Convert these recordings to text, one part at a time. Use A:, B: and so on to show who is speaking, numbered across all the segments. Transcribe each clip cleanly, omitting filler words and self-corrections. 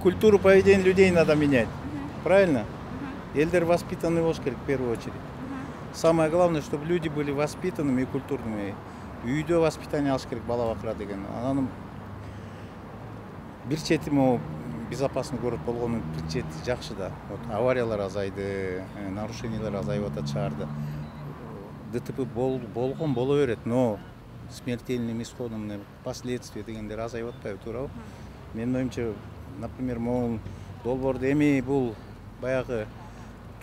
A: культуру поведения людей надо менять. Правильно? Элдер воспитанный болуш керек в первую очередь. Самое главное, чтобы люди были воспитанными и культурными. Үйдө воспитание алыш керек бала бакыра деген. Анан бир чети могу безопасный город болгонун бир чети жакшы да. Вот авариялар азайды, нарушениялар азайып атат шаарда. ДТП болгон боло берет, но смертельным исходом последствия дегендер азайып атпайбы, туурабы? Менин оюмча, например, могу долбоорду эми бул баягы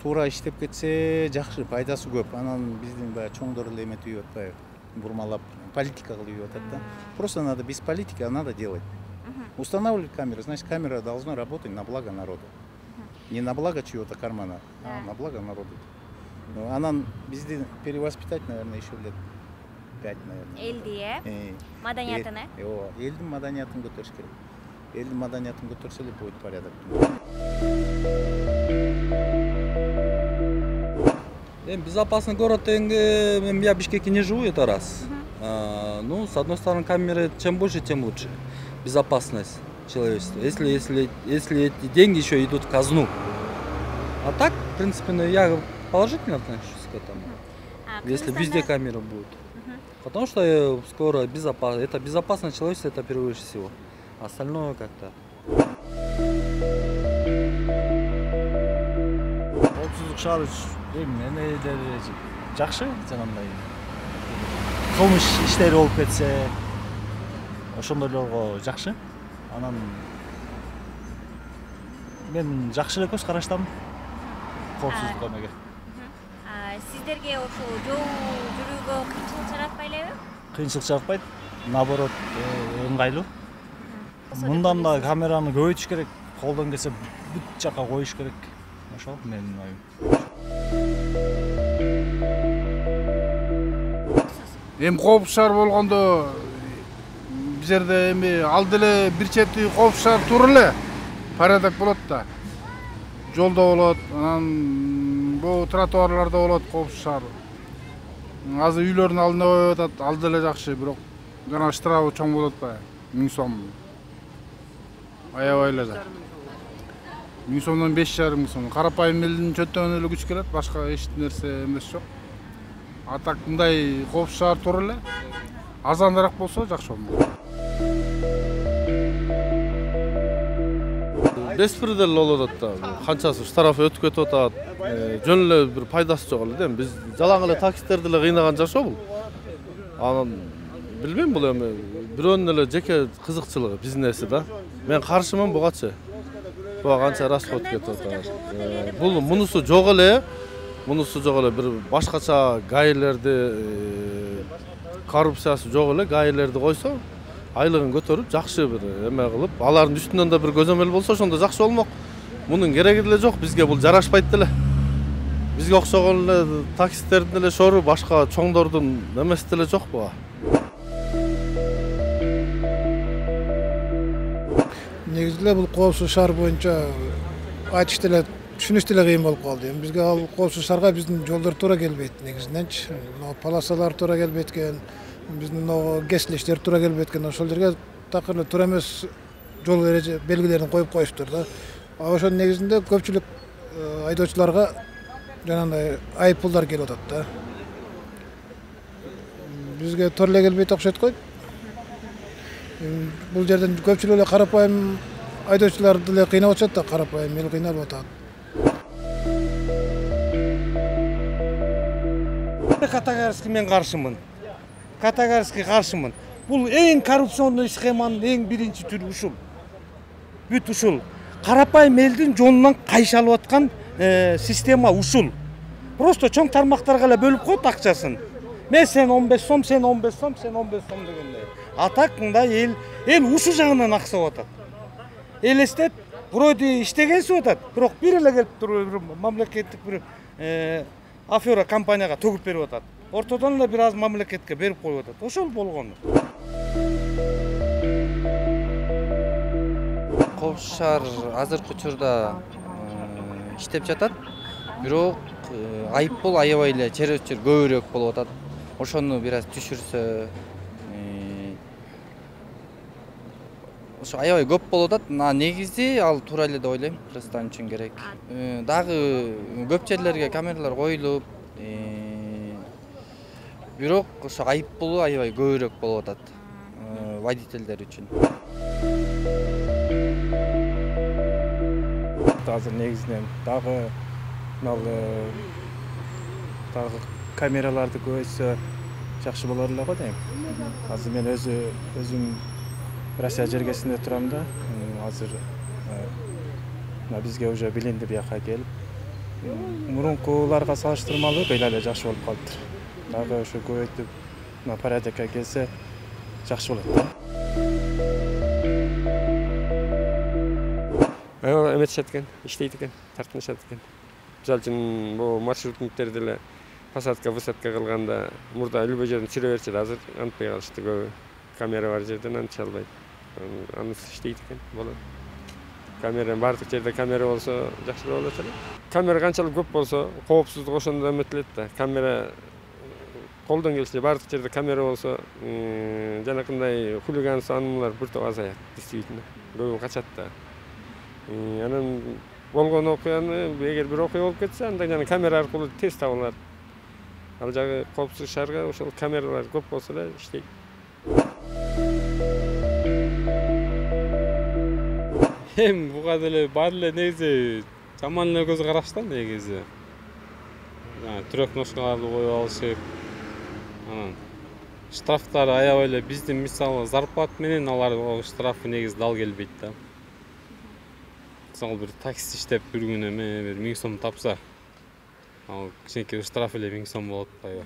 A: туура иштеп кетсе жакшы, пайдасы көп. Анан биздин баягы чоңдор эле эметип үйүп атпайбы? Бурмалап, политика кылып үйүп атат да. Просто надо без политики, а надо делать. Устанавливать камеры, значит, камера должна работать на благо народа. Не на благо чьего-то кармана, а на благо народа. Анан бизди перевоспитать, наверное, еще лет 5, наверное.
B: Элди, маданиятын,
A: элдин маданиятын көтөрүш керек. Элдин маданиятын көтөрсө эле будет порядок.
C: Безопасный город, я в Бишкеке не живу, это раз. Ну, с одной стороны, камеры, чем больше, тем лучше. Безопасность человечества. Если эти деньги еще идут в казну. А так, в принципе, я положительно отношусь к этому. Если везде камеры будут. Потому что скоро это безопасность человечества, это превыше всего. Остальное как-то.
D: Коопсуздук шаар эми энелер жакшы жанагындай. Кылмыш иштери болуп кетсе, ошондойлорго жакшы. Анан мен жакшы эле көз караштамын коопсуздук эмеге.
B: Сиздерге ошо жол жүрүүгө кыйынчылык жаратпай элеби?
D: Кыйынчылык жаратпайт, наоборот, ыңгайлуу. Мындан да камераны көбөйтүш керек, колдон келсе бүт жакка коюш керек. Ошол менин оюм.
E: Эми коопсуз шаар болгондо биз жерде эми ал деле бир чети коопсуз шаар тура эле порядок болот да. Жолдо болот, анан бул тротуарларда болот коопсуз шаар. Азыр үйлөрдүн алдына коюп атат, ал деле жакшы, бирок жана штрафы чоң болот атпайбы? 1000 сом. Аябай эле да. 1000 сомдон 5,5 сом. Карапайым элдин чөтөгүнө эле күч келет, башка эч нерсе эмес жок. А так мындай коопсуз шаар тура эле азандыраак болсо жакшы болот.
F: Беспредел болуп атат да. Канчасы штраф өтүп кетип атат. Жөн эле бир пайдасы жок эле. Биз жалаң эле таксистерди эле кыйнаган жашоо бул. Анан билбейм, бул эми бирөөнүн эле жеке кызыкчылыгы, бизнеси да. Мен каршымын бугачы. Буга канча расход кетип атат. Бул мунусу жок эле. Мунусу жок эле, бир башкача гаилерди коррупциясы жок эле, гаилерди койсо, айлыгын көтөрүп, жакшы бир эме кылып, алардын үстүнөн да бир көзөмөл болсо, ошондо жакшы болмок. Мунун кереги деле жок, бизге бул жарашпайт деле. Бизге окшогон эле таксистердин эле шору, башка чоңдордун эмеси деле жок буга.
G: Негизи эле бул коопсуз шаар боюнча айтыш деле түшүнүш деле кыйын болуп калды. Бизге ал коопсуз шаарга биздин жолдор туура келбейт негизиненчи. Полосалар туура келбейт экен, биздин кесилиштер туура келбейт экен. Ошол жерге такыр эле туура эмес жол белгилерин коюп коюштур да. Ошонун негизинде көпчүлүк айдоочуларга жанагындай айып пулдар келип атат да. Бизге туура эле келбейт окшойт го. Бул жерден көпчүлүк эле карапайым айдоочуларды деле кыйнап атышат да, карапайым эл кыйналып атат.
H: Категорически мен каршымын. Категорически каршымын. Бул эң коррупционный схеманын эң биринчи түрү ушул. Бүт ушул. Карапайым элдин жонунан кайшалып аткан система ушул. Просто чоң тармактарга эле бөлүп коет акчасын. Мен сен 15 сом, сен 15 сом, сен 15 сом дегендей. А так мындай эл ушул жагынан аксап атат. Элестет, вроде иштегенсип атат, бирок бир эле келип туруп мамлекеттик бир афера компанияга төгүп берип атат. Ортодон эле бир аз мамлекетке берип коюп атат. Ошол болгону.
I: Коопсуз шаар азыркы учурда иштеп жатат. Бирок айыппул аябай эле чер көбүрөөк болуп атат. Ошону бир аз түшүрсө, ошо аябай көп болуп атат. Негизи ал туура эле деп ойлойм. Кыргызстан үчүн керек. Дагы көп жерлерге камералар коюлуп, бирок ошо айыппулу аябай көбүрөөк болуп атат водительдер үчүн.
D: Азыр негизинен дагы камераларды көбөйтсө жакшы болор эле го дейм. Азыр мен өзүм Россия жергесинде турам да. Азыр бизге уже билинди бияка келип. Мурункуларга салыштырмалуу быйла эле жакшы болуп калыптыр. Дагы ошо көбөйтүп порядокко келсе жакшы болот да.
J: Эметишет экен, иштейт экен, тартынышат экен. Мисалы үчүн бул маршрутниктерди эле посадка высадка кылганда мурда любой жерден түсүрө берчү, азыр антпай калышты көбү. Камера бар жерден антыша албайт. Анысы иштейт экен, болот. Камера бардык жерде камера болсо жакшы болот эле. Камера канчалык көп болсо, коопсуздук ошондо эметилет да. Камера колдон келсе бардык жерде камера болсо, жанакындай хулиган сануулар бир топ азаят, действительно. Көбү качат да. Анан болгон окуяны эгер бир окуя болуп кетсе, анда жана камера аркылуу тез табылат. Ал жагы коопсуздук шаарга ошол камералар көп болсо эле иштейт.
K: Буга деле бар эле негизи жаман эле көз караш да негизи. Түрөк ношкаларды коюп алышып, анан штрафтар аябай эле биздин мисалы зарплат менен алар штрафы негизи дал келбейт да. Мисалы бир такси иштеп бир күнү бир 1000 сом тапса, ал кичинекей штраф эле 1000 сом болуп атпайбы.